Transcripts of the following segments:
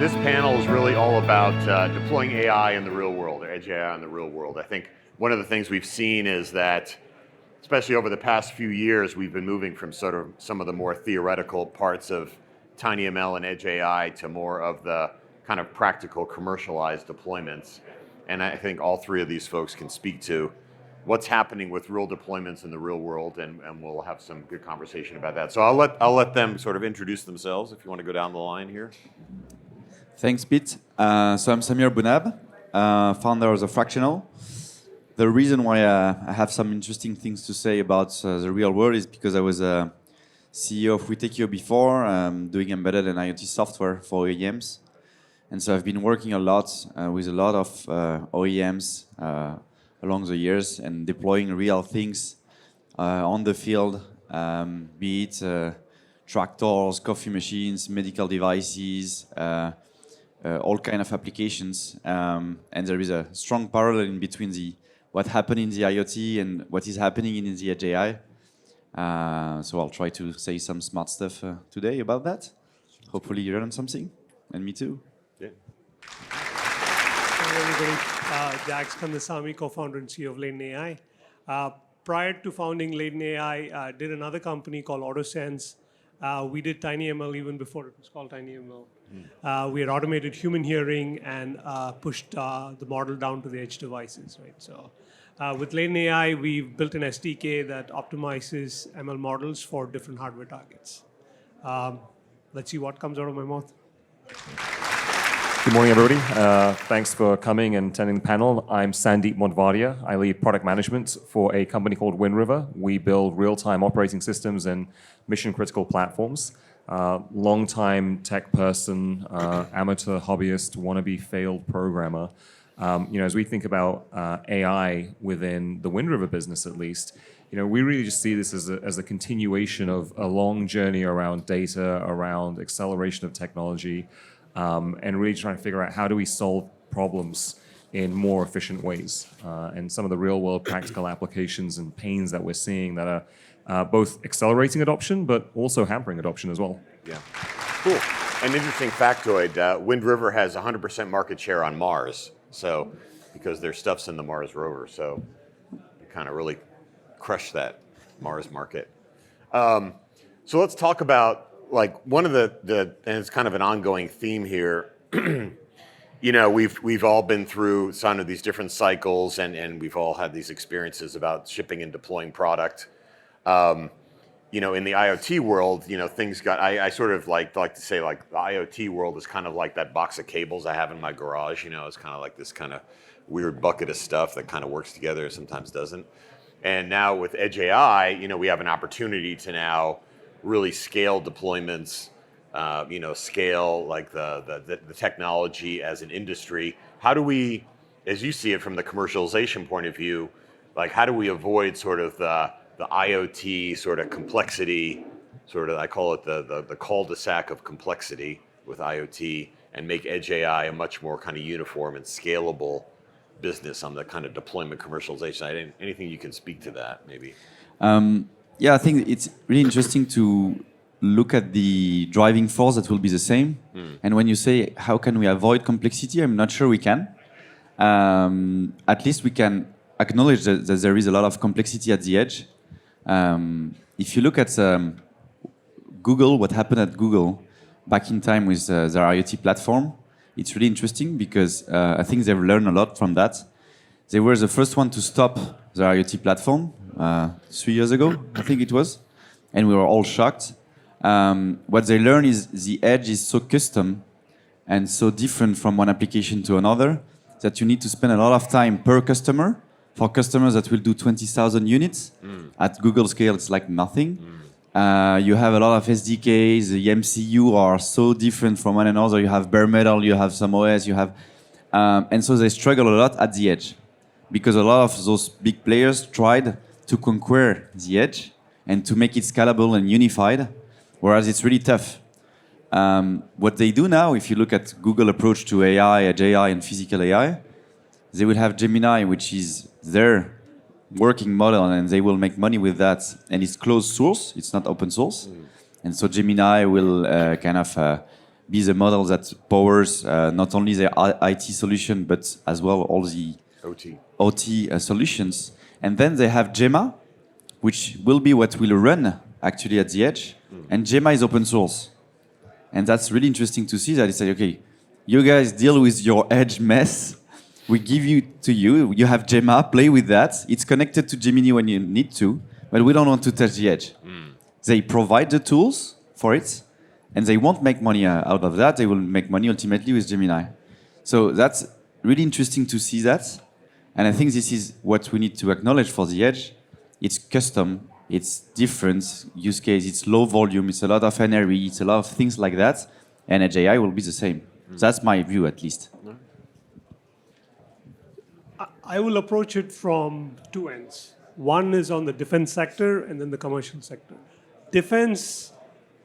this panel is really all about deploying AI in the real world, or edge AI in the real world. I think one of the things we've seen is that, especially over the past few years, we've been moving from sort of some of the more theoretical parts of TinyML and edge AI to more of the kind of practical commercialized deployments. And I think all three of these folks can speak to what's happening with real deployments in the real world, and we'll have some good conversation about that. So I'll let them sort of introduce themselves if you want to go down the line here. Thanks, Pete. So I'm Samir Bonab, founder of the Fractional. The reason why I have some interesting things to say about the real world is because I was a CEO of Witekio before, doing embedded and IoT software for OEMs. And so I've been working a lot with a lot of OEMs along the years and deploying real things on the field, be it tractors, coffee machines, medical devices, all kind of applications. And there is a strong parallel in between what happened in the IoT and what is happening in the edge AI. So I'll try to say some smart stuff today about that. Hopefully you learn something, and me too. Yeah. Hello everybody, Jax Kandasamy, co-founder and CEO of Latent AI. Prior to founding Latent AI, I did another company called AutoSense. We did TinyML even before it was called TinyML. We had automated human hearing and pushed the model down to the edge devices, right? So with Latent AI, we've built an SDK that optimizes ML models for different hardware targets. Let's see what comes out of my mouth. Good morning, everybody. Thanks for coming and attending the panel. I'm Sandeep Modvadia. I lead product management for a company called Wind River. We build real-time operating systems and mission-critical platforms. Long-time tech person, amateur hobbyist, wannabe failed programmer. As we think about AI within the Wind River business, at least, we really just see this as a continuation of a long journey around data, around acceleration of technology. And really trying to figure out how do we solve problems in more efficient ways. And some of the real-world practical applications and pains that we're seeing that are both accelerating adoption, but also hampering adoption as well. Yeah, cool. An interesting factoid, Wind River has 100% market share on Mars, so because their stuff's in the Mars rover, so you kind of really crushed that Mars market. So let's talk about like one of the and it's kind of an ongoing theme here. We've all been through some of these different cycles, and we've all had these experiences about shipping and deploying product. In the IoT world, things got. I sort of like to say like the IoT world is kind of like that box of cables I have in my garage. It's kind of like this kind of weird bucket of stuff that kind of works together, sometimes doesn't. And now with edge AI, we have an opportunity to now really scale deployments, scale like the technology as an industry. How do we, as you see it from the commercialization point of view, like how do we avoid sort of the IoT sort of complexity, sort of I call it the cul-de-sac of complexity with IoT, and make edge AI a much more kind of uniform and scalable business on the kind of deployment commercialization? Anything you can speak to that maybe? Yeah, I think it's really interesting to look at the driving force that will be the same. And when you say, how can we avoid complexity? I'm not sure we can. At least we can acknowledge that there is a lot of complexity at the edge. If you look at Google, what happened at Google back in time with their IoT platform, it's really interesting because I think they've learned a lot from that. They were the first one to stop their IoT platform 3 years ago, I think it was, and we were all shocked. What they learned is the edge is so custom and so different from one application to another that you need to spend a lot of time per customer. For customers that will do 20,000 units, at Google scale it's like nothing. You have a lot of SDKs, the MCU are so different from one another. You have bare metal, you have some OS, and so they struggle a lot at the edge. Because a lot of those big players tried to conquer the edge and to make it scalable and unified, whereas it's really tough. What they do now, if you look at Google approach to AI, edge AI, and physical AI, they will have Gemini, which is their working model, and they will make money with that. And it's closed source, it's not open source. And so Gemini will be the model that powers not only the IT solution, but as well all the OT solutions. And then they have Gemma, which will be what will run actually at the edge. And Gemma is open source. And that's really interesting to see that it's like, okay, you guys deal with your edge mess. We give you to you. You have Gemma, play with that. It's connected to Gemini when you need to, but we don't want to touch the edge. They provide the tools for it, and they won't make money out of that. They will make money ultimately with Gemini. So that's really interesting to see that. And I think this is what we need to acknowledge for the edge. It's custom, it's different use case, it's low volume, it's a lot of NRE, it's a lot of things like that. And Edge AI will be the same. So that's my view, at least. I will approach it from two ends. One is on the defense sector and then the commercial sector. Defense,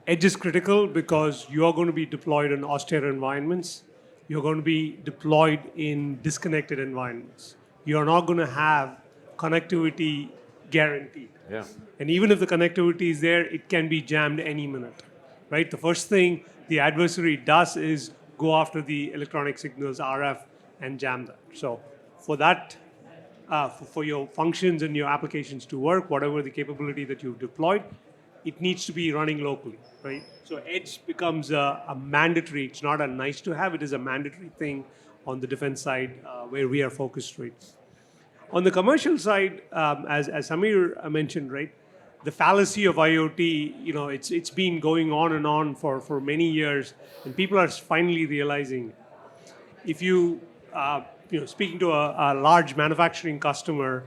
edge is critical because you are going to be deployed in austere environments. You're going to be deployed in disconnected environments. You're not going to have connectivity guaranteed. Yeah. And even if the connectivity is there, it can be jammed any minute, right? The first thing the adversary does is go after the electronic signals, RF, and jam that. So for that, for your functions and your applications to work, whatever the capability that you've deployed, it needs to be running locally, right? So edge becomes a mandatory, it's not a nice to have, it is a mandatory thing on the defense side where we are focused, right? On the commercial side, as Samir mentioned, right, the fallacy of IoT, you know, it's been going on and on for many years, and people are finally realizing, if you, speaking to a large manufacturing customer,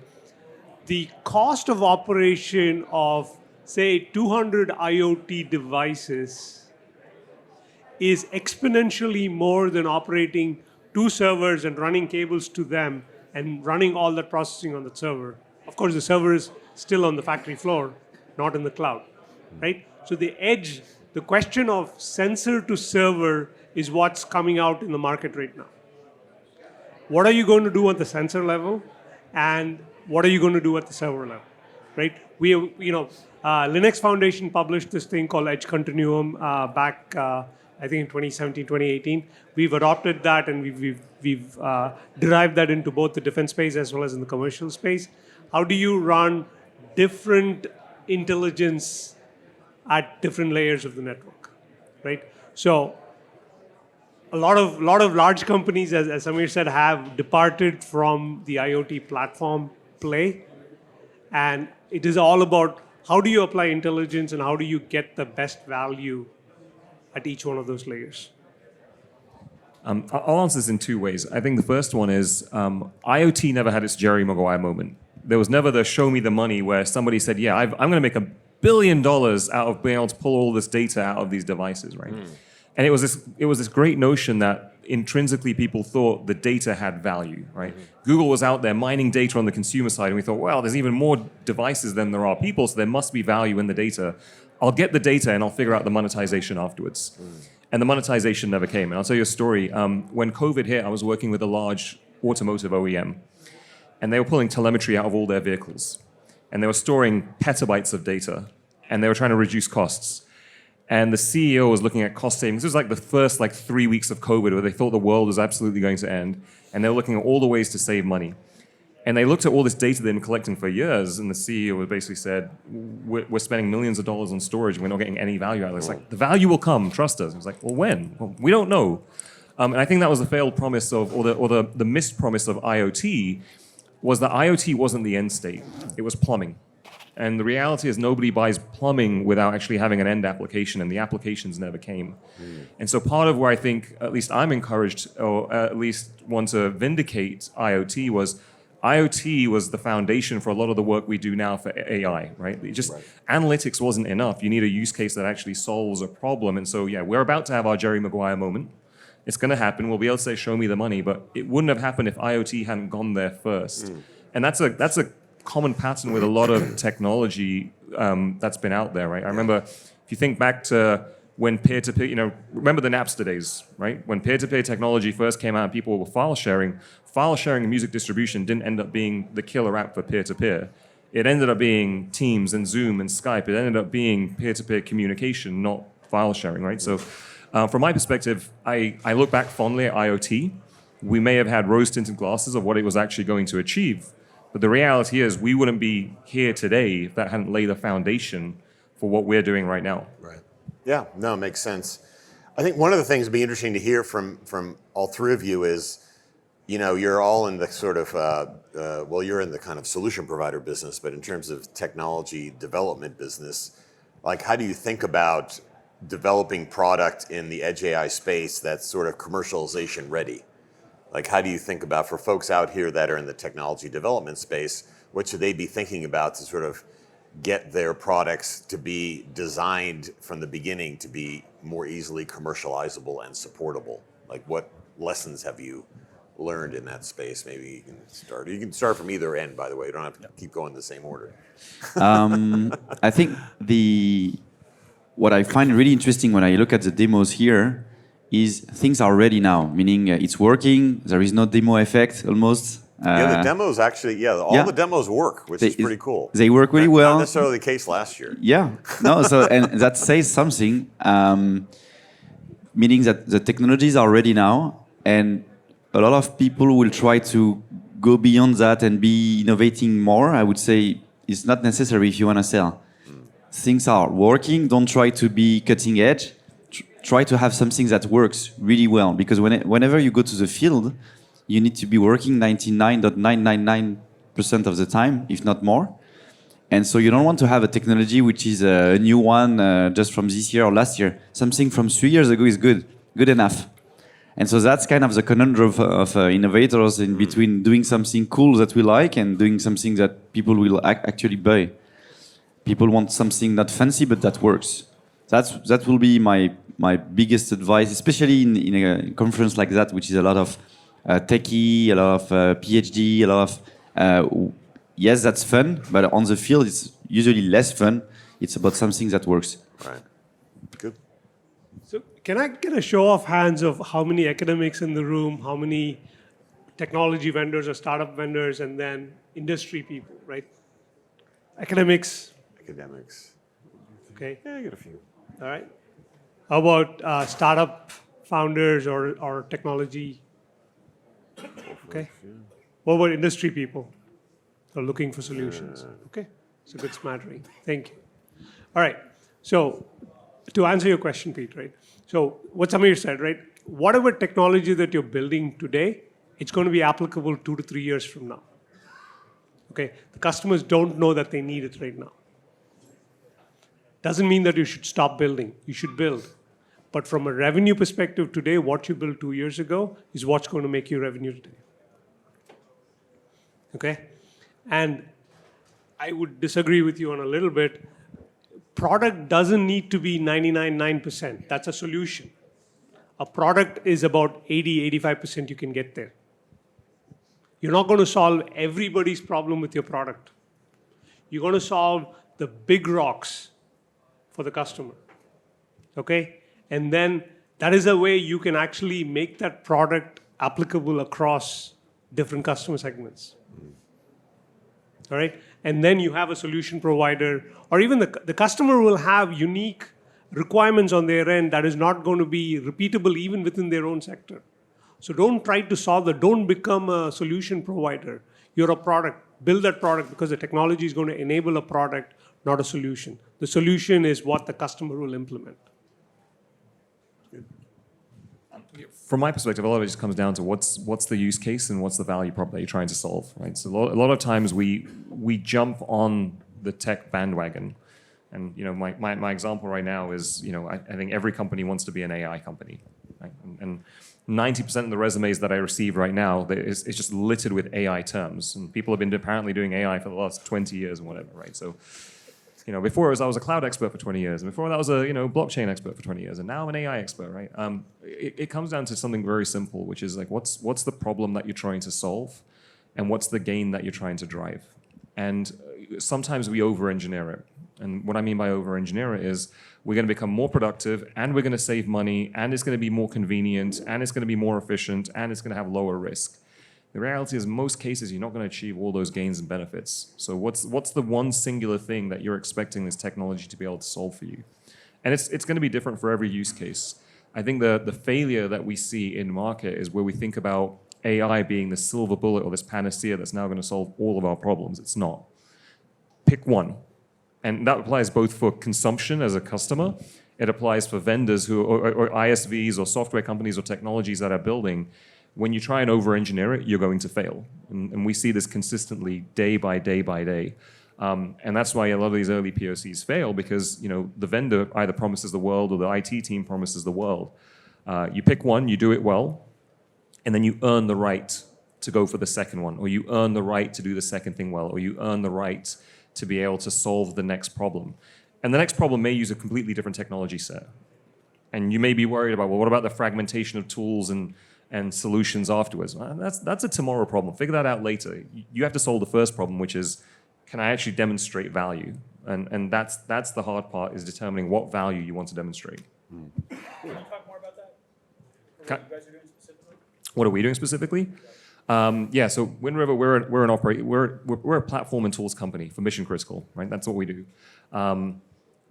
the cost of operation of, say, 200 IoT devices is exponentially more than operating 2 servers and running cables to them and running all that processing on the server. Of course, the server is still on the factory floor, not in the cloud, right? So the edge, the question of sensor to server is what's coming out in the market right now. What are you going to do at the sensor level, and what are you going to do at the server level, right? Linux Foundation published this thing called Edge Continuum back, I think in 2017, 2018. We've adopted that, and we've derived that into both the defense space as well as in the commercial space. How do you run different intelligence at different layers of the network, right? So a lot of large companies, as Samir said, have departed from the IoT platform play, and it is all about how do you apply intelligence and how do you get the best value at each one of those layers. I'll answer this in 2 ways. I think the first one is IoT never had its Jerry Maguire moment. There was never the show me the money where somebody said, yeah, I'm going to make $1 billion out of being able to pull all this data out of these devices, right? And it was this great notion that intrinsically people thought the data had value, right? Google was out there mining data on the consumer side, and we thought, well, there's even more devices than there are people, so there must be value in the data. I'll get the data and I'll figure out the monetization afterwards. And the monetization never came. And I'll tell you a story. When COVID hit, I was working with a large automotive OEM, and they were pulling telemetry out of all their vehicles. And they were storing petabytes of data, and they were trying to reduce costs. And the CEO was looking at cost savings. This was like the first 3 weeks of COVID where they thought the world was absolutely going to end. And they were looking at all the ways to save money. And they looked at all this data they've been collecting for years, and the CEO basically said, we're spending millions of dollars on storage, and we're not getting any value out of it. It's like, the value will come, trust us. It was like, well, when? Well, we don't know. And I think that was the failed promise of, or the missed promise of IoT, was that IoT wasn't the end state. It was plumbing. And the reality is nobody buys plumbing without actually having an end application, and the applications never came. And so part of where I think, at least I'm encouraged, or at least want to vindicate IoT was the foundation for a lot of the work we do now for AI, right? Analytics wasn't enough. You need a use case that actually solves a problem. And so, yeah, we're about to have our Jerry Maguire moment. It's going to happen. We'll be able to say, show me the money, but it wouldn't have happened if IoT hadn't gone there first. And that's a common pattern with a lot of technology that's been out there, right? I remember, if you think back to when peer-to-peer, remember the Napster days, right? When peer-to-peer technology first came out and people were file sharing and music distribution didn't end up being the killer app for peer-to-peer. It ended up being Teams and Zoom and Skype. It ended up being peer-to-peer communication, not file sharing, right? So From my perspective, I look back fondly at IoT. We may have had rose-tinted glasses of what it was actually going to achieve, but the reality is we wouldn't be here today if that hadn't laid a foundation for what we're doing right now. Right. Yeah, no, it makes sense. I think one of the things that'd be interesting to hear from all three of you is, you're all in the sort of, you're in the kind of solution provider business, but in terms of technology development business, like how do you think about developing product in the edge AI space that's sort of commercialization ready? Like how do you think about, for folks out here that are in the technology development space, what should they be thinking about to sort of get their products to be designed from the beginning to be more easily commercializable and supportable? Like what lessons have you learned in that space? Maybe you can start. You can start from either end, by the way. You don't have to keep going in the same order. I think what I find really interesting when I look at the demos here is things are ready now, meaning it's working. There is no demo effect almost. The demos actually, all the demos work, which is pretty cool. They work really well. Not necessarily the case last year. Yeah, no, and that says something, meaning that the technologies are ready now, and a lot of people will try to go beyond that and be innovating more. I would say it's not necessary if you want to sell. Things are working. Don't try to be cutting edge. Try to have something that works really well, because whenever you go to the field, you need to be working 99.999% of the time, if not more. And so you don't want to have a technology which is a new one just from this year or last year. Something from 3 years ago is good enough. And so that's kind of the conundrum of innovators in between doing something cool that we like and doing something that people will actually buy. People want something not fancy, but that works. That will be my biggest advice, especially in a conference like that, which is a lot of techie, a lot of PhD, a lot of yes, that's fun, but on the field it's usually less fun. It's about something that works. Right. Good. So can I get a show of hands of how many academics in the room, how many technology vendors or startup vendors, and then industry people, right? Academics. Okay. Yeah, I get a few. All right. How about startup founders or technology? Okay. What about industry people who are looking for solutions? Okay. It's a good smattering. Thank you. All right. So to answer your question, Pete, right? So what Samir said, right? Whatever technology that you're building today, it's going to be applicable 2 to 3 years from now. Okay. The customers don't know that they need it right now. Doesn't mean that you should stop building. You should build. But from a revenue perspective today, what you built 2 years ago is what's going to make you revenue today. Okay? And I would disagree with you on a little bit. Product doesn't need to be 99.9%. That's a solution. A product is about 80-85% you can get there. You're not going to solve everybody's problem with your product. You're going to solve the big rocks for the customer, okay? And then that is a way you can actually make that product applicable across different customer segments, all right? And then you have a solution provider, or even the customer will have unique requirements on their end that is not going to be repeatable even within their own sector. So don't try to solve that. Don't become a solution provider. You're a product. Build that product, because the technology is going to enable a product, not a solution. The solution is what the customer will implement. From my perspective, a lot of it just comes down to what's the use case and what's the value prop that you're trying to solve, right? So a lot of times we jump on the tech bandwagon, and my example right now is I think every company wants to be an AI company, right? And 90% of the resumes that I receive right now, it's just littered with AI terms, and people have been apparently doing AI for the last 20 years and whatever, right? So, before I was a cloud expert for 20 years, and before that I was a blockchain expert for 20 years, and now I'm an AI expert, right? It comes down to something very simple, which is like what's the problem that you're trying to solve, and what's the gain that you're trying to drive, and sometimes we over-engineer it. And what I mean by over-engineer it is we're going to become more productive, and we're going to save money, and it's going to be more convenient, and it's going to be more efficient, and it's going to have lower risk. The reality is, in most cases, you're not going to achieve all those gains and benefits. So what's the one singular thing that you're expecting this technology to be able to solve for you? And it's going to be different for every use case. I think the failure that we see in market is where we think about AI being the silver bullet or this panacea that's now going to solve all of our problems. It's not. Pick one. And that applies both for consumption as a customer. It applies for vendors or ISVs or software companies or technologies that are building. When you try and over-engineer it, you're going to fail. And we see this consistently day by day by day. And that's why a lot of these early POCs fail, because the vendor either promises the world or the IT team promises the world. You pick one, you do it well, and then you earn the right to go for the second one, or you earn the right to do the second thing well, or you earn the right to be able to solve the next problem. And the next problem may use a completely different technology set. And you may be worried about, well, what about the fragmentation of tools and solutions afterwards? Well, that's a tomorrow problem. Figure that out later. You have to solve the first problem, which is, can I actually demonstrate value? And that's the hard part, is determining what value you want to demonstrate. Can you talk more about that? What you guys are doing specifically? What are we doing specifically? Yeah, so Wind River, we're a platform and tools company for mission critical, right? That's what we do.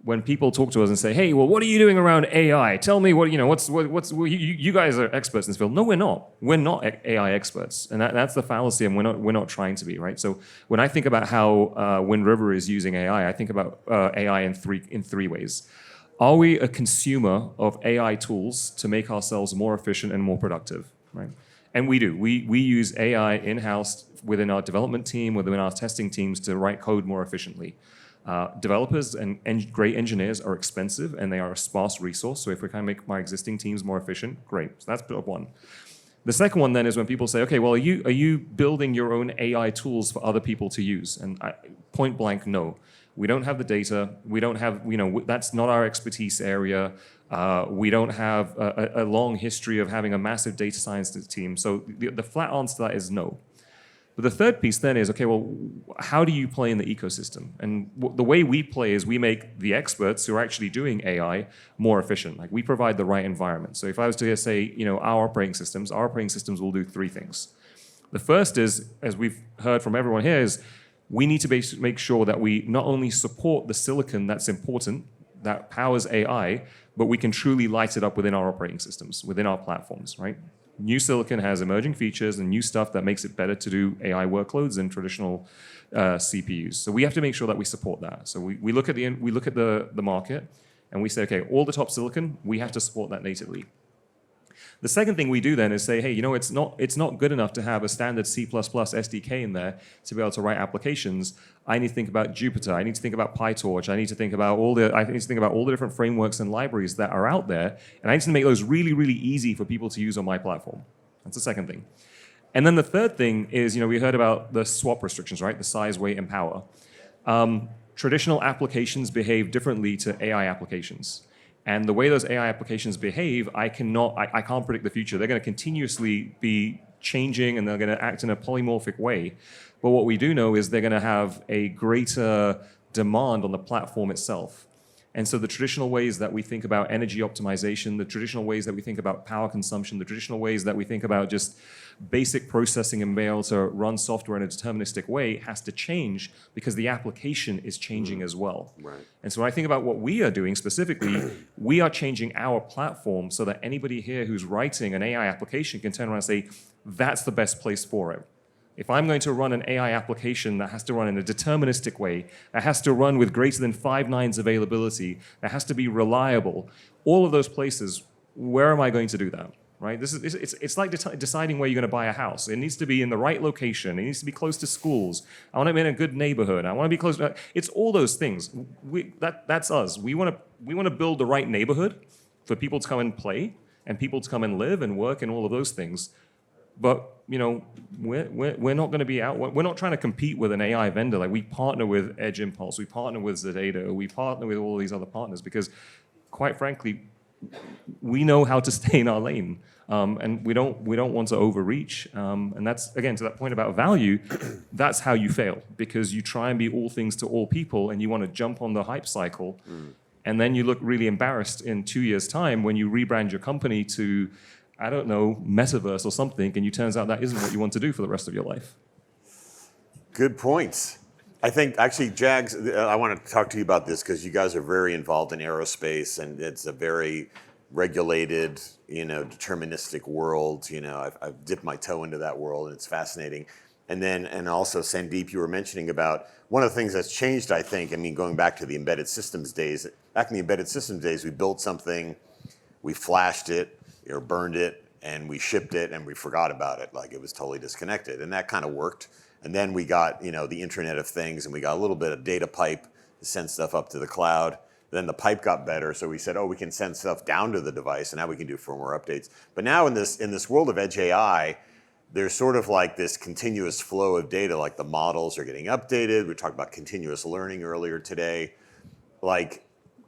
When people talk to us and say, "Hey, well, what are you doing around AI? Tell me you guys are experts in this field." No, we're not. We're not AI experts, and that's the fallacy, and we're not trying to be, right? So when I think about how Wind River is using AI, I think about AI in three ways. Are we a consumer of AI tools to make ourselves more efficient and more productive, right? And we do. We use AI in-house within our development team, within our testing teams, to write code more efficiently. Developers and great engineers are expensive, and they are a sparse resource. So if we can make my existing teams more efficient, great. So that's bit one. The second one then is when people say, okay, well, are you building your own AI tools for other people to use? And point blank, no. We don't have the data. We don't have, that's not our expertise area. We don't have a long history of having a massive data science team. So the flat answer to that is no. But the third piece then is, okay, well, how do you play in the ecosystem? And the way we play is we make the experts who are actually doing AI more efficient. Like, we provide the right environment. So if I was to say, our operating systems will do three things. The first is, as we've heard from everyone here, is we need to make sure that we not only support the silicon that's important, that powers AI, but we can truly light it up within our operating systems, within our platforms, right? New silicon has emerging features and new stuff that makes it better to do AI workloads than traditional CPUs. So we have to make sure that we support that. So we look at the market, and we say, okay, all the top silicon, we have to support that natively. The second thing we do then is say, hey, it's not good enough to have a standard C++ SDK in there to be able to write applications. I need to think about Jupyter. I need to think about PyTorch. I need to think about all the different frameworks and libraries that are out there, and I need to make those really, really easy for people to use on my platform. That's the second thing. And then the third thing is, we heard about the swap restrictions, right? The size, weight, and power. Traditional applications behave differently to AI applications. And the way those AI applications behave, I can't predict the future. They're going to continuously be changing, and they're going to act in a polymorphic way. But what we do know is they're going to have a greater demand on the platform itself. And so the traditional ways that we think about energy optimization, the traditional ways that we think about power consumption, the traditional ways that we think about just basic processing and being able to run software in a deterministic way has to change, because the application is changing as well. Right. And so when I think about what we are doing specifically, we are changing our platform so that anybody here who's writing an AI application can turn around and say, that's the best place for it. If I'm going to run an AI application that has to run in a deterministic way, that has to run with greater than 5 nines availability, that has to be reliable, all of those places, where am I going to do that? Right? It's like deciding where you're going to buy a house. It needs to be in the right location. It needs to be close to schools. I want to be in a good neighborhood. I want to be close to, it's all those things. That's us. We want to build the right neighborhood for people to come and play, and people to come and live and work and all of those things. But we're not going to be out. We're not trying to compete with an AI vendor. Like, we partner with Edge Impulse, we partner with Zedata, we partner with all these other partners, because, quite frankly, we know how to stay in our lane, and we don't want to overreach. And that's, again, to that point about value. That's how you fail, because you try and be all things to all people, and you want to jump on the hype cycle, and then you look really embarrassed in 2 years' time when you rebrand your company to, I don't know, Metaverse or something, and you turns out that isn't what you want to do for the rest of your life. Good points. I think, actually, Jags, I want to talk to you about this, because you guys are very involved in aerospace, and it's a very regulated, deterministic world. I've dipped my toe into that world, and it's fascinating. And also, Sandeep, you were mentioning about one of the things that's changed, I think, going back to the embedded systems days. Back in the embedded systems days, we built something, we flashed it or burned it, and we shipped it, and we forgot about it. Like, it was totally disconnected. And that kind of worked. And then we got, the Internet of Things, and we got a little bit of data pipe to send stuff up to the cloud. Then the pipe got better, so we said, we can send stuff down to the device, and now we can do firmware updates. But now in this world of edge AI, there's sort of like this continuous flow of data, like the models are getting updated. We talked about continuous learning earlier today. Like,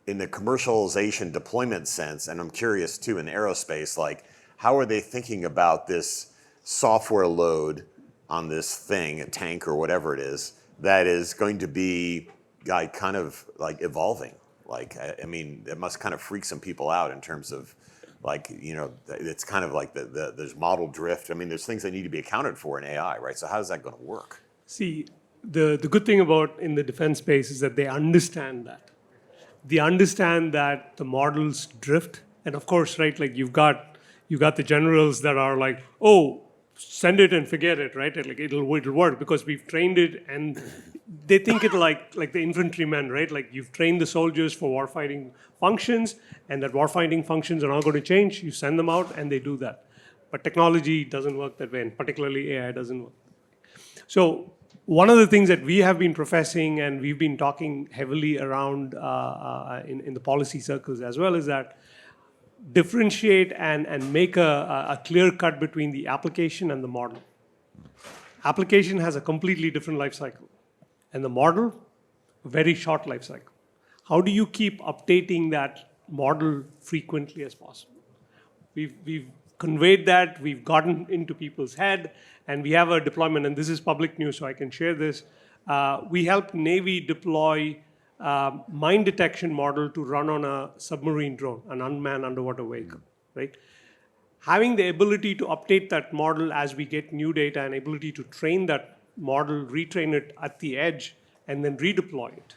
in the commercialization deployment sense, and I'm curious too, in aerospace, like, how are they thinking about this software load on this thing, a tank or whatever it is, that is going to be kind of like evolving? Like, it must kind of freak some people out in terms of, like, it's kind of like there's model drift. There's things that need to be accounted for in AI, right? So how is that going to work? See, the good thing about in the defense space is that they understand that. They understand that the models drift. And of course, right, like you've got the generals that are like, send it and forget it, right? Like it'll work because we've trained it, and they think it like the infantrymen, right? Like, you've trained the soldiers for warfighting functions, and that warfighting functions are not going to change. You send them out, and they do that. But technology doesn't work that way, and particularly AI doesn't work. So one of the things that we have been professing, and we've been talking heavily around in the policy circles as well, is that differentiate and make a clear cut between the application and the model. Application has a completely different life cycle, and the model, a very short life cycle. How do you keep updating that model frequently as possible? We've conveyed that, we've gotten into people's head, and we have a deployment, and this is public news, so I can share this. We helped Navy deploy mine detection model to run on a submarine drone, an unmanned underwater vehicle, right? Having the ability to update that model as we get new data, and ability to train that model, retrain it at the edge, and then redeploy it,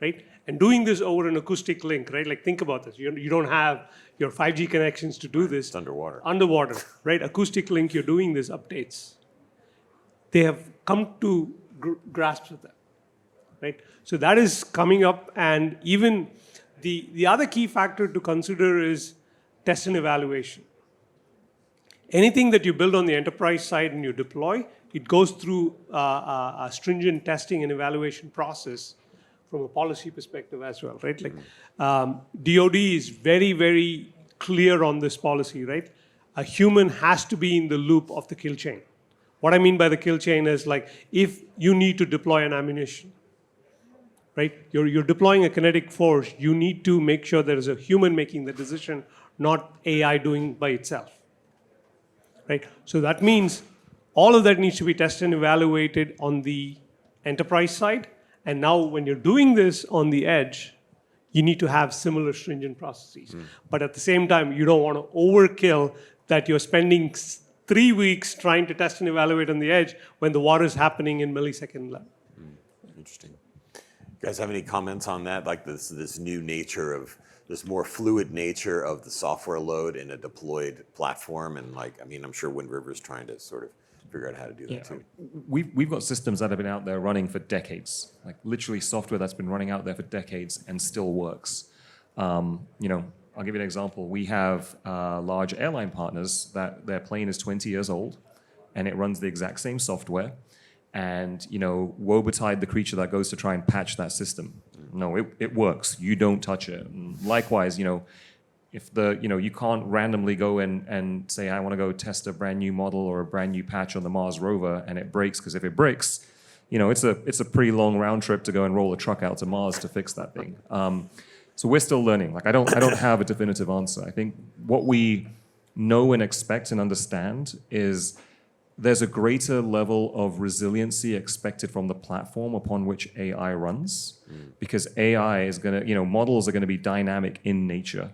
right? And doing this over an acoustic link, right? Like, think about this. You don't have your 5G connections to do this. It's underwater. Underwater, right? Acoustic link, you're doing this updates. They have come to grasp with that. Right? So that is coming up, and even the other key factor to consider is test and evaluation. Anything that you build on the enterprise side and you deploy, it goes through a stringent testing and evaluation process from a policy perspective as well, right? Like, DoD is very, very clear on this policy, right? A human has to be in the loop of the kill chain. What I mean by the kill chain is, like, if you need to deploy an ammunition, right? You're deploying a kinetic force, you need to make sure there is a human making the decision, not AI doing by itself, right? So that means all of that needs to be tested and evaluated on the enterprise side. And now when you're doing this on the edge, you need to have similar stringent processes. But at the same time, you don't want to overkill that you're spending 3 weeks trying to test and evaluate on the edge when the war is happening in millisecond level. Interesting. You guys have any comments on that? Like, this new nature of, this more fluid nature of the software load in a deployed platform, and I'm sure Wind River is trying to sort of figure out how to do that too. We've got systems that have been out there running for decades, like literally software that's been running out there for decades and still works. I'll give you an example. We have large airline partners that their plane is 20 years old, and it runs the exact same software. And woe betide the creature that goes to try and patch that system. No, it works. You don't touch it. And likewise, if you can't randomly go and say, I want to go test a brand new model or a brand new patch on the Mars rover, and it breaks, because if it breaks, it's a pretty long round trip to go and roll a truck out to Mars to fix that thing. So we're still learning. Like, I don't have a definitive answer. I think what we know and expect and understand is there's a greater level of resiliency expected from the platform upon which AI runs, because AI is going to, models are going to be dynamic in nature,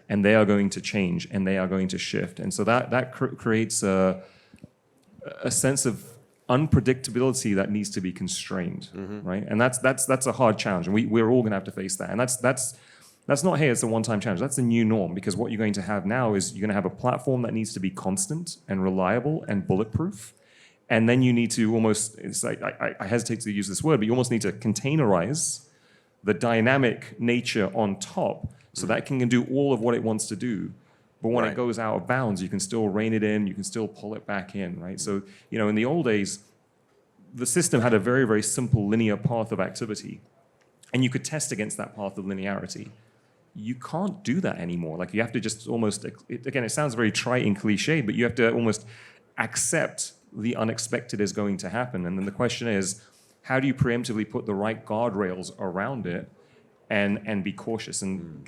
and they are going to change and they are going to shift. And so that creates a sense of unpredictability that needs to be constrained, right? And that's a hard challenge, and we're all going to have to face that. And that's That's not, hey, it's a one-time challenge. That's the new norm, because what you're going to have now is you're going to have a platform that needs to be constant and reliable and bulletproof. And then you need to almost, it's like, I hesitate to use this word, but you almost need to containerize the dynamic nature on top so that can do all of what it wants to do. But when it goes out of bounds, you can still rein it in, you can still pull it back in, right? So, you know, in the old days, the system had a very, very simple linear path of activity. And you could test against that path of linearity. You can't do that anymore. Like, you have to just almost, again, it sounds very trite and cliche, but you have to almost accept the unexpected is going to happen. And then the question is, how do you preemptively put the right guardrails around it and be cautious? And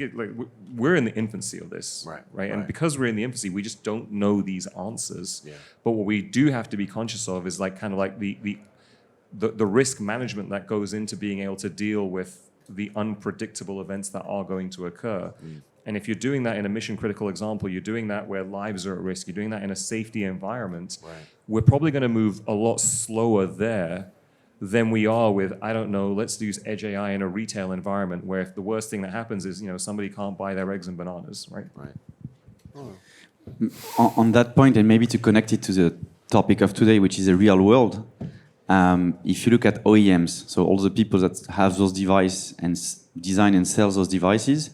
we're in the infancy of this, right? And because we're in the infancy, we just don't know these answers. Yeah. But what we do have to be conscious of is like kind of like the risk management that goes into being able to deal with the unpredictable events that are going to occur. And if you're doing that in a mission critical example, you're doing that where lives are at risk, you're doing that in a safety environment, we're probably going to move a lot slower there than we are with, I don't know, let's use Edge AI in a retail environment where if the worst thing that happens is, you know, somebody can't buy their eggs and bananas, right? On that point, and maybe to connect it to the topic of today, which is the real world, if you look at OEMs, so all the people that have those devices and design and sell those devices,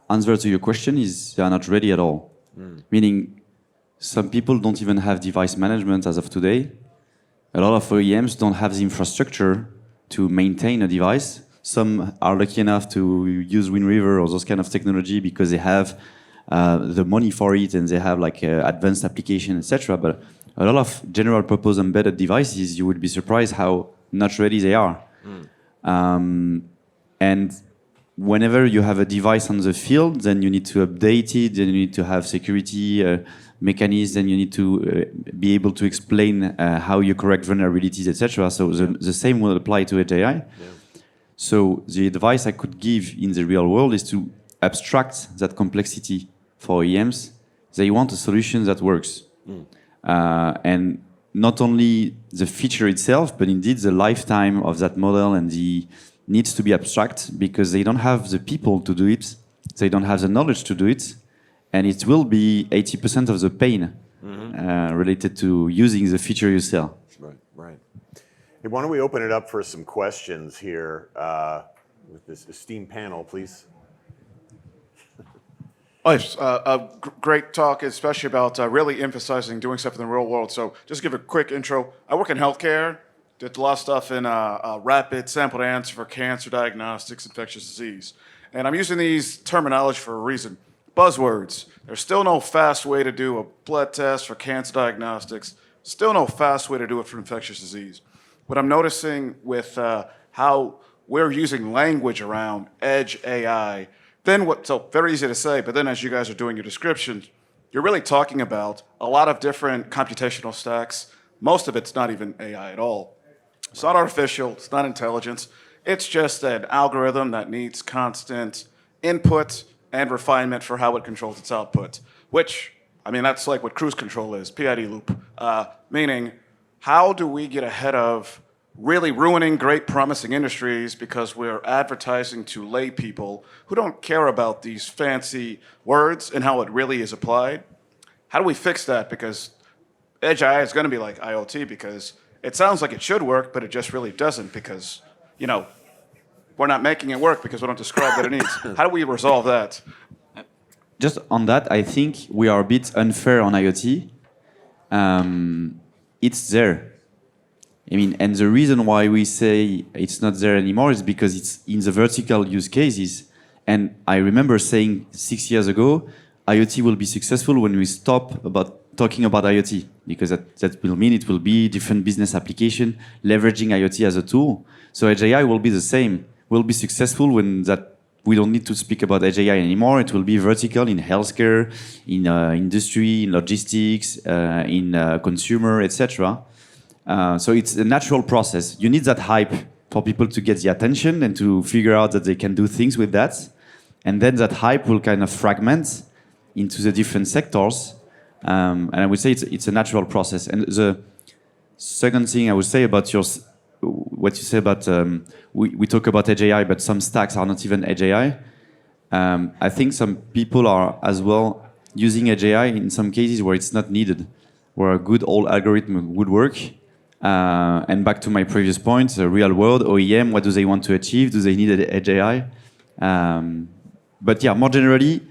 answer to your question is they are not ready at all. Meaning some people don't even have device management as of today. A lot of OEMs don't have the infrastructure to maintain a device. Some are lucky enough to use Wind River or those kind of technology because they have the money for it and they have like advanced application, etc. But a lot of general purpose embedded devices, you would be surprised how not ready they are. And whenever you have a device on the field, then you need to update it, then you need to have security mechanisms, and you need to be able to explain how you correct vulnerabilities, etc. So the same will apply to Edge AI. So the advice I could give in the real world is to abstract that complexity for OEMs. They want a solution that works. And not only the feature itself, but indeed the lifetime of that model and the needs to be abstract because they don't have the people to do it. They don't have the knowledge to do it. And it will be 80% of the pain related to using the feature you sell. Right. Hey, why don't we open it up for some questions here with this esteemed panel, please? Oh, yes, a great talk, especially about really emphasizing doing stuff in the real world. So just give a quick intro. I work in healthcare, did a lot of stuff in rapid sample to answer for cancer diagnostics, infectious disease. And I'm using these terminology for a reason. Buzzwords. There's still no fast way to do a blood test for cancer diagnostics. Still no fast way to do it for infectious disease. What I'm noticing with how we're using language around Edge AI, so very easy to say, but then as you guys are doing your descriptions, you're really talking about a lot of different computational stacks. Most of it's not even AI at all. It's not artificial, it's not intelligence. It's just an algorithm that needs constant input and refinement for how it controls its output, which, I mean, that's like what cruise control is, PID loop, meaning how do we get ahead of really ruining great promising industries because we're advertising to lay people who don't care about these fancy words and how it really is applied? How do we fix that? Because Edge AI is going to be like IoT because it sounds like it should work, but it just really doesn't because, you know, we're not making it work because we don't describe what it needs. How do we resolve that? Just on that, I think we are a bit unfair on IoT. It's there. I mean, and the reason why we say it's not there anymore is because it's in the vertical use cases. And I remember saying 6 years ago, IoT will be successful when we stop talking about IoT, because that will mean it will be different business application, leveraging IoT as a tool. So Edge AI will be the same. Will be successful when that we don't need to speak about Edge AI anymore. It will be vertical in healthcare, in industry, in logistics, in consumer, etc. So it's a natural process. You need that hype for people to get the attention and to figure out that they can do things with that. And then that hype will kind of fragment into the different sectors. And I would say it's a natural process. And the second thing I would say about what you say about, we talk about Edge AI, but some stacks are not even Edge AI. I think some people are as well using Edge AI in some cases where it's not needed, where a good old algorithm would work. And back to my previous point, the real world, OEM, what do they want to achieve? Do they need Edge AI? But yeah, more generally,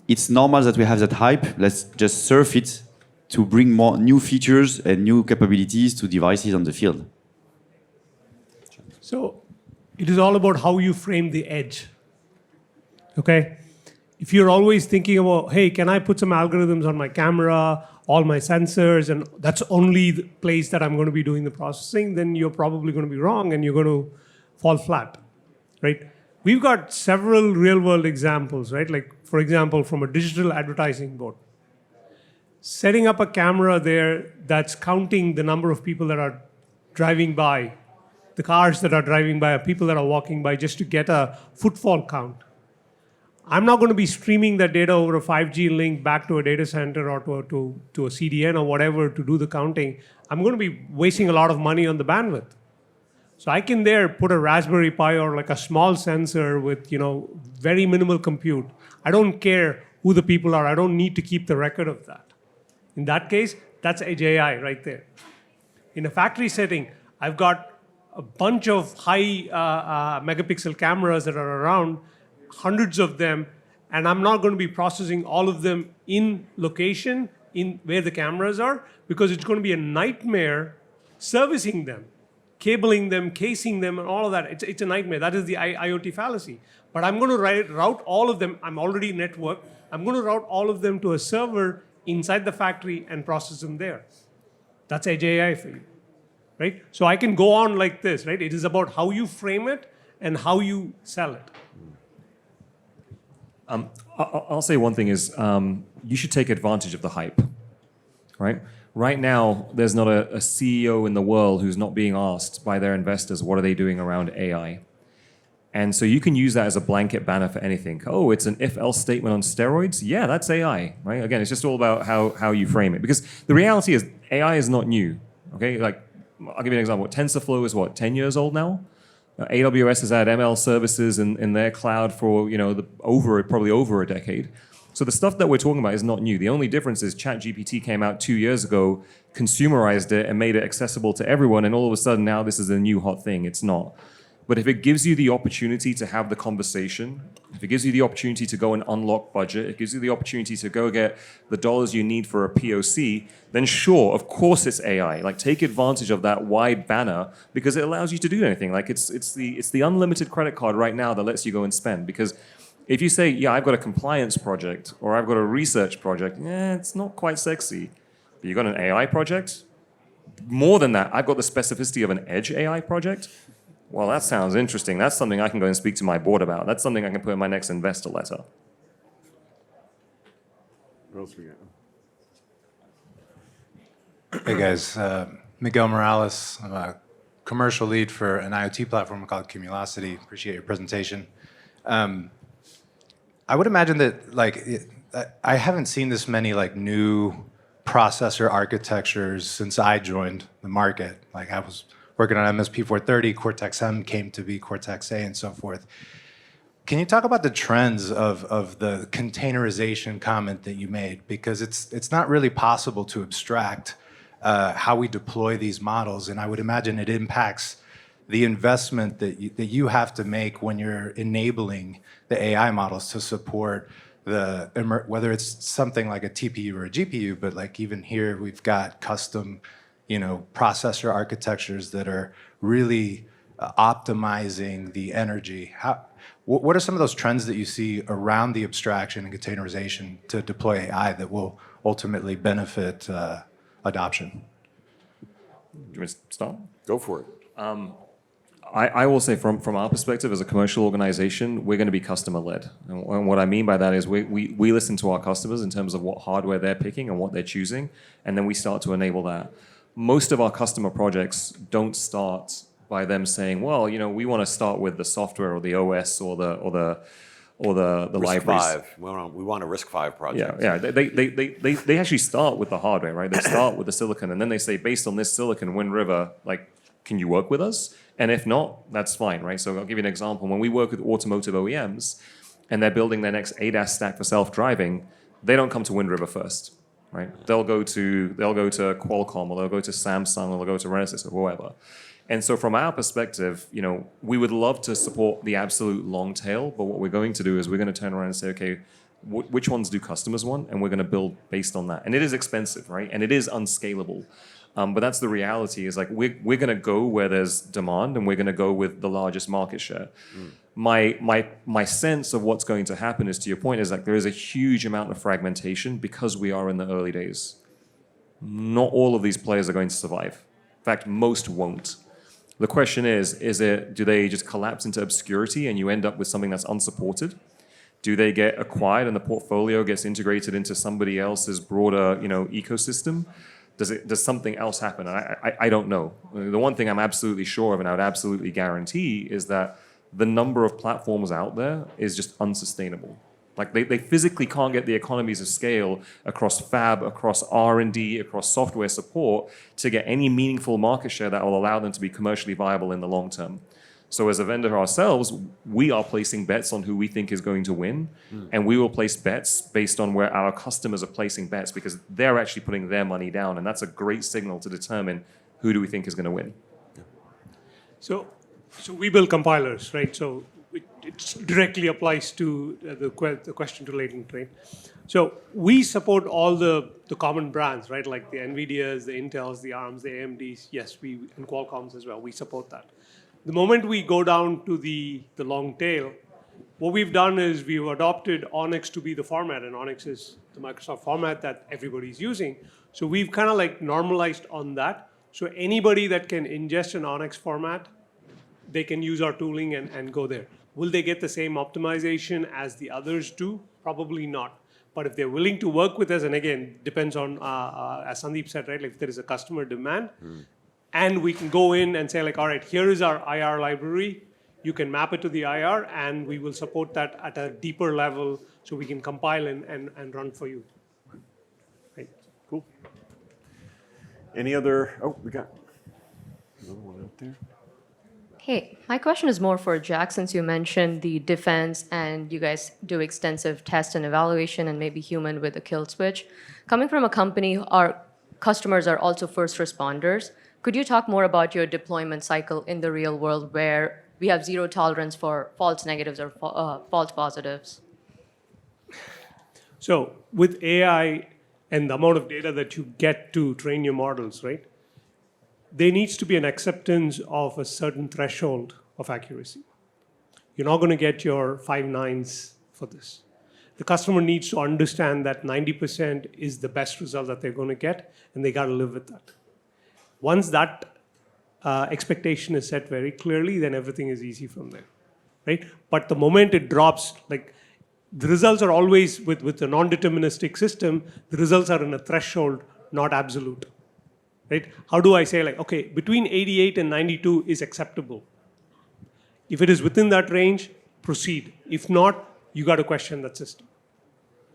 it's normal that we have that hype. Let's just surf it to bring more new features and new capabilities to devices on the field. So it is all about how you frame the edge. Okay? If you're always thinking about, hey, can I put some algorithms on my camera, all my sensors, and that's only the place that I'm going to be doing the processing, then you're probably going to be wrong and you're going to fall flat, right? We've got several real-world examples, right? Like, for example, from a digital advertising board. Setting up a camera there that's counting the number of people that are driving by, the cars that are driving by, or people that are walking by, just to get a footfall count. I'm not going to be streaming that data over a 5G link back to a data center or to a CDN or whatever to do the counting. I'm going to be wasting a lot of money on the bandwidth. So I can there put a Raspberry Pi or like a small sensor with very minimal compute. I don't care who the people are. I don't need to keep the record of that. In that case, that's Edge AI right there. In a factory setting, I've got a bunch of high megapixel cameras that are around, hundreds of them, and I'm not going to be processing all of them in location, in where the cameras are, because it's going to be a nightmare servicing them, cabling them, casing them, and all of that. It's a nightmare. That is the IoT fallacy. But I'm going to route all of them. I'm already networked. I'm going to route all of them to a server inside the factory and process them there. That's Edge AI for you, right? So I can go on like this, right? It is about how you frame it and how you sell it. I'll say one thing is you should take advantage of the hype, right? Right now, there's not a CEO in the world who's not being asked by their investors, what are they doing around AI? And so you can use that as a blanket banner for anything. Oh, it's an if-else statement on steroids? Yeah, that's AI, right? Again, it's just all about how you frame it. Because the reality is AI is not new, okay? Like, I'll give you an example. TensorFlow is what, 10 years old now? AWS has had ML services in their cloud for probably over a decade. So the stuff that we're talking about is not new. The only difference is ChatGPT came out 2 years ago, consumerized it, and made it accessible to everyone, and all of a sudden now this is a new hot thing. It's not. But if it gives you the opportunity to have the conversation, if it gives you the opportunity to go and unlock budget, it gives you the opportunity to go get the dollars you need for a POC, then sure, of course it's AI. Like, take advantage of that wide banner because it allows you to do anything. Like, it's the unlimited credit card right now that lets you go and spend. Because if you say, yeah, I've got a compliance project or I've got a research project, it's not quite sexy. But you've got an AI project? More than that, I've got the specificity of an Edge AI project. Well, that sounds interesting. That's something I can go and speak to my board about. That's something I can put in my next investor letter. What else we got? Hey guys, Miguel Morales. I'm a commercial lead for an IoT platform called Cumulosity. Appreciate your presentation. I would imagine that I haven't seen this many new processor architectures since I joined the market. Like, I was working on MSP430, Cortex-M came to be Cortex-A, and so forth. Can you talk about the trends of the containerization comment that you made? Because it's not really possible to abstract how we deploy these models, and I would imagine it impacts the investment that you have to make when you're enabling the AI models to support whether it's something like a TPU or a GPU, but like even here we've got custom processor architectures that are really optimizing the energy. What are some of those trends that you see around the abstraction and containerization to deploy AI that will ultimately benefit adoption? Do you want me to start? Go for it. I will say from our perspective as a commercial organization, we're going to be customer-led. And what I mean by that is we listen to our customers in terms of what hardware they're picking and what they're choosing, and then we start to enable that. Most of our customer projects don't start by them saying, well, we want to start with the software or the OS or the libraries. We want a RISC-V project. Yeah. They actually start with the hardware, right? They start with the silicon, and then they say, based on this silicon, Wind River, can you work with us? And if not, that's fine, right? So I'll give you an example. When we work with automotive OEMs, and they're building their next ADAS stack for self-driving, they don't come to Wind River first, right? They'll go to Qualcomm, or they'll go to Samsung, or they'll go to Renesas, or whoever. And so from our perspective, we would love to support the absolute long tail, but what we're going to do is we're going to turn around and say, okay, which ones do customers want? And we're going to build based on that. And it is expensive, right? And it is unscalable. But that's the reality, is like we're going to go where there's demand, and we're going to go with the largest market share. My sense of what's going to happen is, to your point, is like there is a huge amount of fragmentation because we are in the early days. Not all of these players are going to survive. In fact, most won't. The question is do they just collapse into obscurity and you end up with something that's unsupported? Do they get acquired and the portfolio gets integrated into somebody else's broader, ecosystem? Does something else happen? I don't know. The one thing I'm absolutely sure of, and I would absolutely guarantee, is that the number of platforms out there is just unsustainable. Like they physically can't get the economies of scale across fab, across R&D, across software support to get any meaningful market share that will allow them to be commercially viable in the long term. So as a vendor ourselves, we are placing bets on who we think is going to win, and we will place bets based on where our customers are placing bets, because they're actually putting their money down, and that's a great signal to determine who do we think is going to win. So we build compilers, right? So it directly applies to the question to Latent, right? So we support all the common brands, right? Like the NVIDIAs, the Intels, the ARMs, the AMDs. Yes, and Qualcomms as well. We support that. The moment we go down to the long tail, what we've done is we've adopted Onyx to be the format, and Onyx is the Microsoft format that everybody's using. So we've kind of like normalized on that. So anybody that can ingest an Onyx format, they can use our tooling and go there. Will they get the same optimization as the others do? Probably not. But if they're willing to work with us, and again, depends on, as Sandeep said, right? Like if there is a customer demand, and we can go in and say, like, all right, here is our IR library. You can map it to the IR, and we will support that at a deeper level so we can compile and run for you. Right. Cool. Any other? Oh, we got another one out there. Hey, my question is more for Jax, since you mentioned the defense and you guys do extensive test and evaluation and maybe human with a kill switch. Coming from a company, our customers are also first responders. Could you talk more about your deployment cycle in the real world, where we have zero tolerance for false negatives or false positives? So with AI and the amount of data that you get to train your models, right? There needs to be an acceptance of a certain threshold of accuracy. You're not going to get your 5 nines for this. The customer needs to understand that 90% is the best result that they're going to get, and they got to live with that. Once that expectation is set very clearly, then everything is easy from there, right? But the moment it drops, like the results are always with a non-deterministic system, the results are in a threshold, not absolute, right? How do I say, like, okay, between 88 and 92 is acceptable. If it is within that range, proceed. If not, you got to question that system,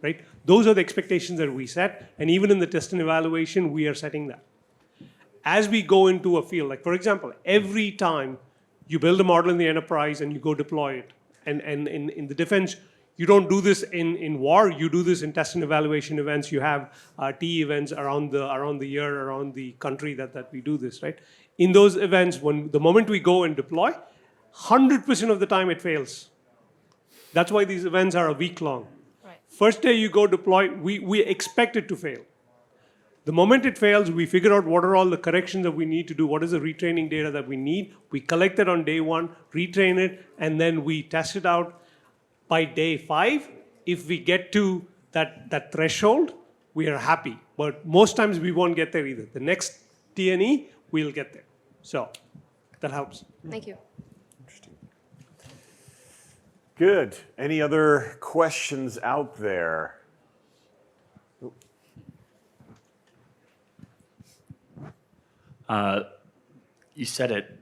right? Those are the expectations that we set, and even in the test and evaluation, we are setting that. As we go into a field, like for example, every time you build a model in the enterprise and you go deploy it, and in the defense, you don't do this in war, you do this in test and evaluation events. You have TE events around the year, around the country that we do this, right? In those events, the moment we go and deploy, 100% of the time it fails. That's why these events are a week long. Right. First day you go deploy, we expect it to fail. The moment it fails, we figure out what are all the corrections that we need to do, what is the retraining data that we need. We collect it on day 1, retrain it, and then we test it out. By day 5, if we get to that threshold, we are happy. But most times we won't get there either. The next T&E, we'll get there. So that helps. Thank you. Interesting. Good. Any other questions out there? You said it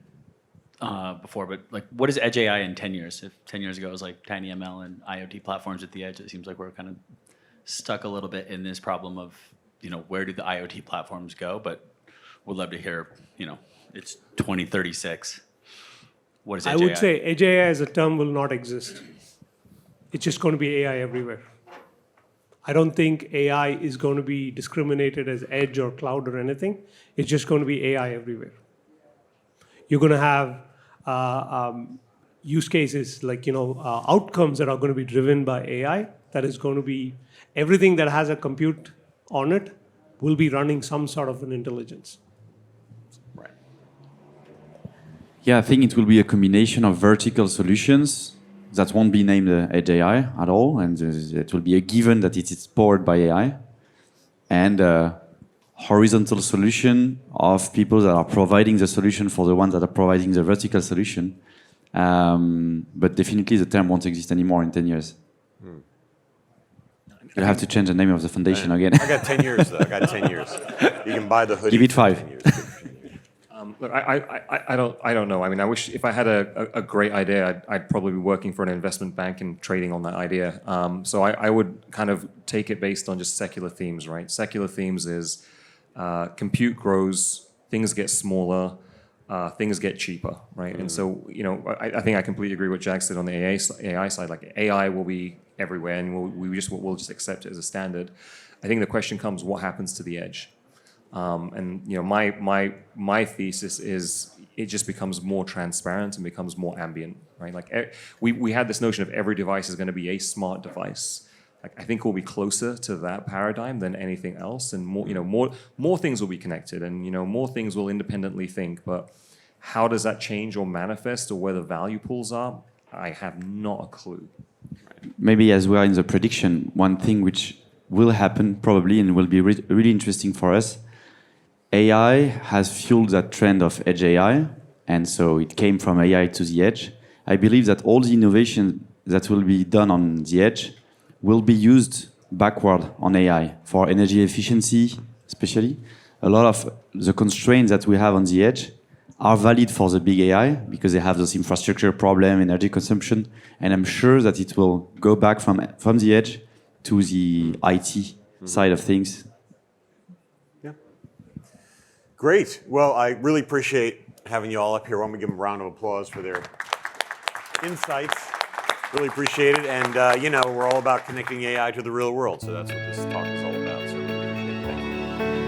before, but like, what is Edge AI in 10 years? If 10 years ago it was like TinyML and IoT platforms at the edge, it seems like we're kind of stuck a little bit in this problem of, where do the IoT platforms go? But would love to hear, it's 2036. What is Edge AI? I would say Edge AI as a term will not exist. it's just going to be AI everywhere. I don't think AI is going to be discriminated as edge or cloud or anything. It's just going to be AI everywhere. You're going to have use cases like outcomes that are going to be driven by AI. That is going to be everything that has a compute on it will be running some sort of an intelligence. Right. Yeah, I think it will be a combination of vertical solutions that won't be named Edge AI at all, and it will be a given that it is powered by AI, and a horizontal solution of people that are providing the solution for the ones that are providing the vertical solution. But definitely the term won't exist anymore in 10 years. You have to change the name of the foundation again. I got 10 years, though. I got 10 years. You can buy the hoodie. Give it for 5. 10 years. Look, I don't know. I mean, I wish if I had a great idea, I'd probably be working for an investment bank and trading on that idea. So I would kind of take it based on just secular themes, right? Secular themes is compute grows, things get smaller, things get cheaper, right? And so, I think I completely agree with Jax said on the AI side. Like AI will be everywhere, and we'll just accept it as a standard. I think the question comes, what happens to the edge? And my thesis is it just becomes more transparent and becomes more ambient, right? Like we had this notion of every device is going to be a smart device. Like I think we'll be closer to that paradigm than anything else, and more things will be connected, and more things will independently think. But how does that change or manifest, or where the value pools are? I have not a clue. Maybe as we are in the prediction, one thing which will happen probably and will be really interesting for us, AI has fueled that trend of edge AI, and so it came from AI to the edge. I believe that all the innovation that will be done on the edge will be used backward on AI for energy efficiency, especially. A lot of the constraints that we have on the edge are valid for the big AI because they have this infrastructure problem, energy consumption, and I'm sure that it will go back from the edge to the IT side of things. Yeah. Great. Well, I really appreciate having you all up here. Why don't we give them a round of applause for their insights? Really appreciate it. And, we're all about connecting AI to the real world. So that's what this talk is all about. So really appreciate it. Thank you.